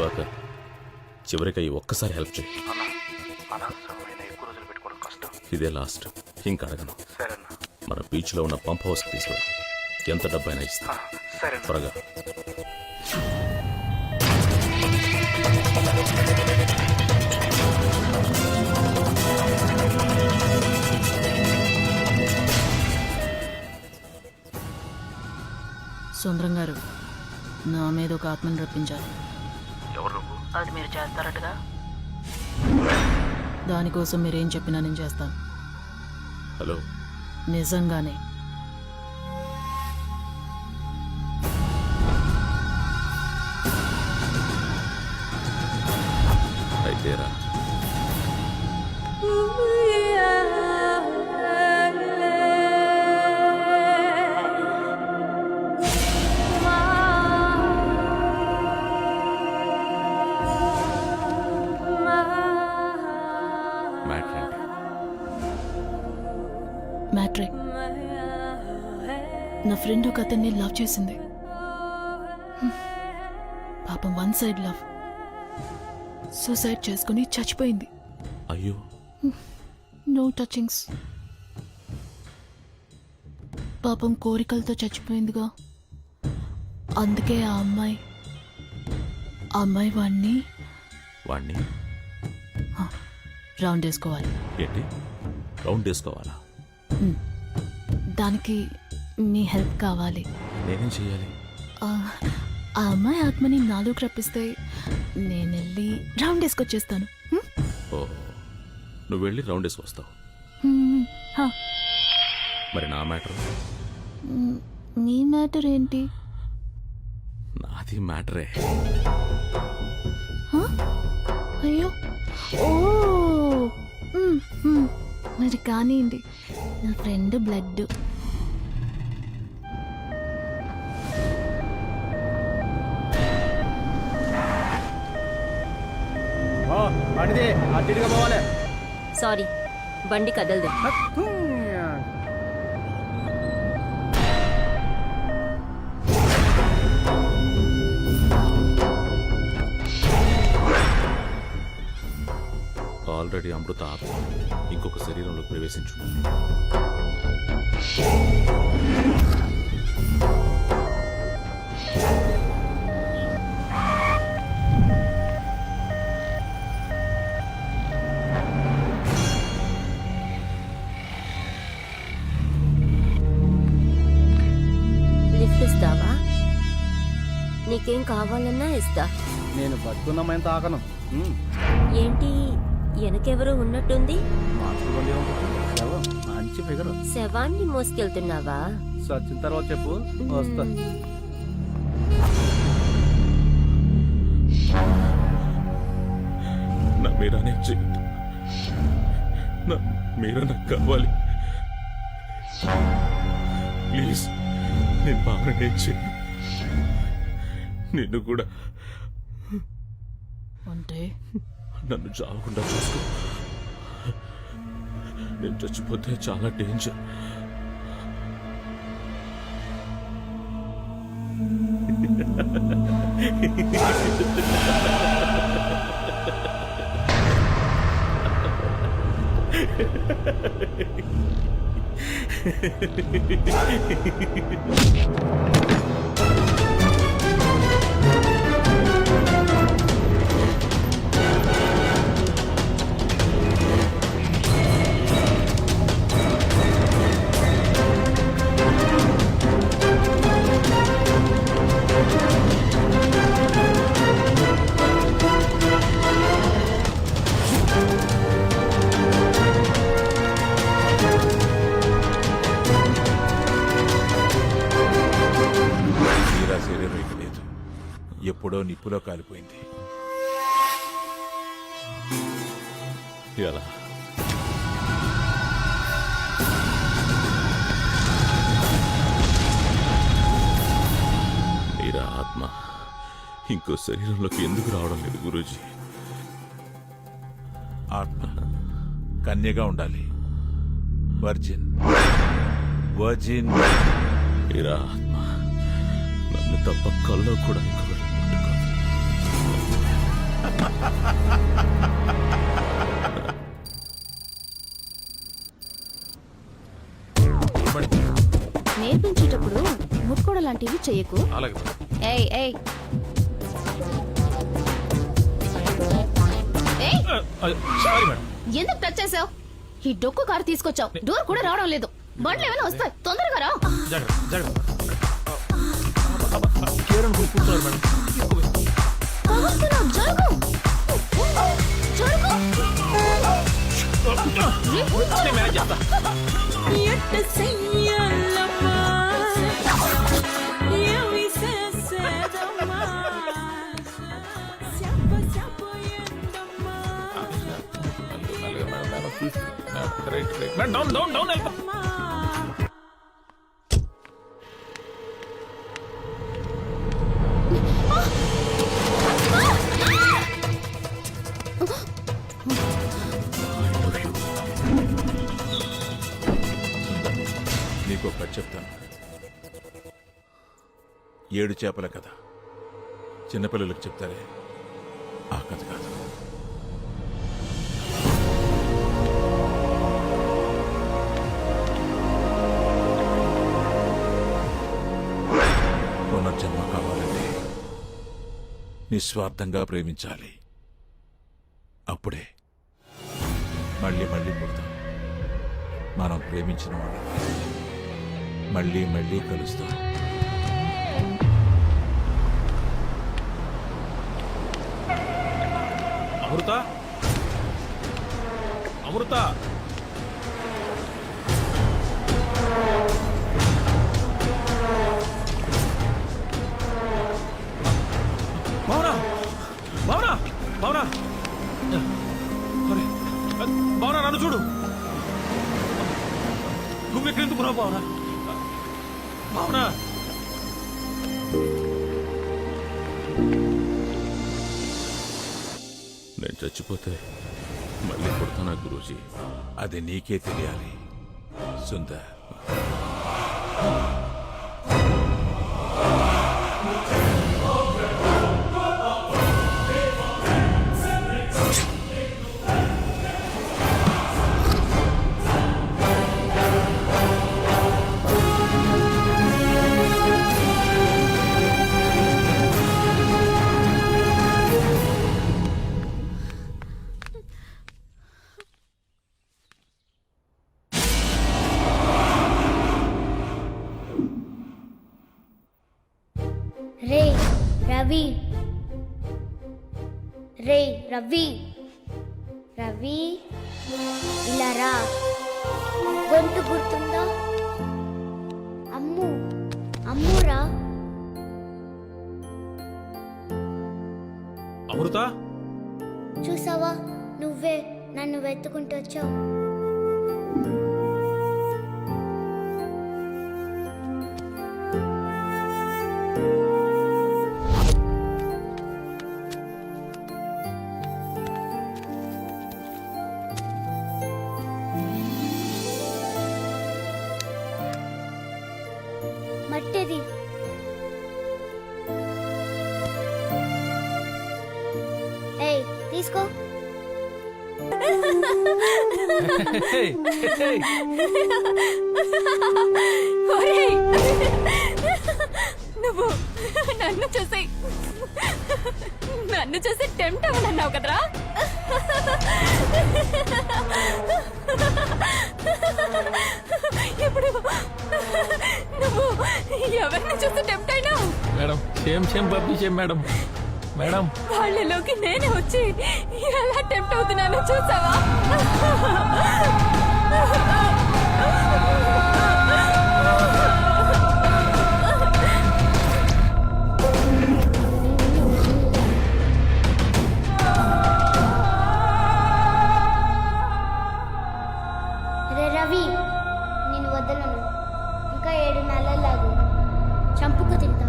దివాక చివరికి అయ్యి ఒక్కసారి హెల్ప్ చేయి. ఇదే లాస్ట్, ఇంకా అడగను. మన బీచ్లో ఉన్న పంప్ హౌస్కి తీసుకురా. ఎంత డబ్బైనా ఇస్తా. త్వరగా. సుందరం గారు, నా మీద ఒక ఆత్మని రప్పించాలి. ఎవరు నువ్వు? అది మీరు చేస్తారటగా. దానికోసం మీరేం చెప్పినా నేను చేస్తాను. హలో, నిజంగానే. అయితేరా. మ్యాట్రే, నా ఫ్రెండ్ ఒక అతన్ని లవ్ చేసింది. పాపం వన్ సైడ్ లవ్. సూసైడ్ చేసుకుని చచ్చిపోయింది. అయ్యో. No touchings. పాపం కోరికలతో చచ్చిపోయిందిగా. అందుకే ఆ అమ్మాయి వాణ్ణి రౌండ్ వేసుకోవాలి. ఏంటి రౌండ్ వేసుకోవాలా? దానికి మీ హెల్ప్ కావాలి. నేనేం చేయాలి? ఆ అమ్మాయి ఆత్మని నాలోకి రప్పిస్తే నేను వెళ్ళి రౌండ్ వేసుకొచ్చేస్తాను. ఓ, నువ్వు వెళ్ళి రౌండ్ వేసుకొస్తావు. మరి నా మ్యాటర్? నీ మ్యాటర్ ఏంటి? నాది మ్యాటరే. అయ్యో, ఓ, మరి కానివ్వండి. నా ఫ్రెండ్ బ్లడ్. సారీ, బండి కదలదు. ఆల్రెడీ అమృత ఆత్మ ఇంకొక శరీరంలో ప్రవేశించు. లిఫ్ట్ ఇస్తావా? నీకేం కావాలన్నా ఇస్తా. నేను బతుకున్నామైనా తాకను. ఏంటి వెనకెవరో ఉన్నట్టుంది? మంచి ఫిగర్. శవాన్ని మోసుకెళ్తున్నావా? సచిన తర్వాత చెప్పు, వస్తా. నా మీరానే చేయద్దు. నా మీరా నాకు కావాలి. ప్లీజ్, నేను బాగానే చేయను. నిన్ను కూడా అంటే నన్ను చావకుండా చూసుకో. నేను చచ్చిపోతే చాలా డేంజర్. ఎప్పుడో నిప్పులో కాలిపోయింది. ఎలా? మీరా ఆత్మ ఇంకో శరీరంలోకి ఎందుకు రావడం లేదు గురూజీ? ఆత్మ కన్యగా ఉండాలి. వర్జిన్. మీరా ఆత్మ నన్ను తప్ప కల్లో కూడా ఇంకొకటి ముట్టుకోదు. అలాంటివి చేయకు. అలాగే ఏయ్ ఏయ్ ఏయ్, ఎందుకు టచ్ చేసావు? ఈ డొక్కు కారు తీసుకొచ్చావు, డోర్ కూడా రావడం లేదు. బండ్లు ఏమైనా వస్తాయి, తొందరగా రా. పగలుతున్నావు, జరుగు జరుగు. నీకు ఒక కథ చెప్తాను. 7 చేపల కథ. చిన్నపిల్లలకు చెప్తారే ఆ కథ కాదు. పునర్జన్మ కావాలంటే నిస్వార్థంగా ప్రేమించాలి. అప్పుడే మళ్ళీ మళ్ళీ పుడతాం. మనం ప్రేమించిన వాళ్ళు మళ్ళీ మళ్ళీ కలుస్తాం. అమృత, అమృత, భావనా, భావనా, భావనా, భావనా నన్ను చూడు. నువ్వు ఎక్కడెందుకున్నావు భావనా? భావనా, నేను చచ్చిపోతే మళ్ళీ పుడతానా గురూజీ? అది నీకే తెలియాలి సుందర్. రే రవి, రే రవి, రవి ఇలా రా. గొంతు గుర్తుందా? అమ్ము, అమ్మురా. అమృత, చూసావా, నువ్వే నన్ను వెతుకుంటూ వచ్చావు. మట్టిది. ఏయ్ తీసుకో. ఒరేయ్, నువ్వు నన్ను చూసి టెంప్ట్ అవ్వనన్నావు కదరా? ఇప్పుడు నువ్వు ఎవరిని చూసి టెంప్ట్ అయినావు? Madam, same publish madam. Madam, వాళ్ళలోకి నేనే వచ్చి ఎలా టెంప్ట్ అవుతున్నానో చూసావా? రే రవి, నేను వదలను. ఇంకా 7 నెలలాగు చంపుకు తింటా.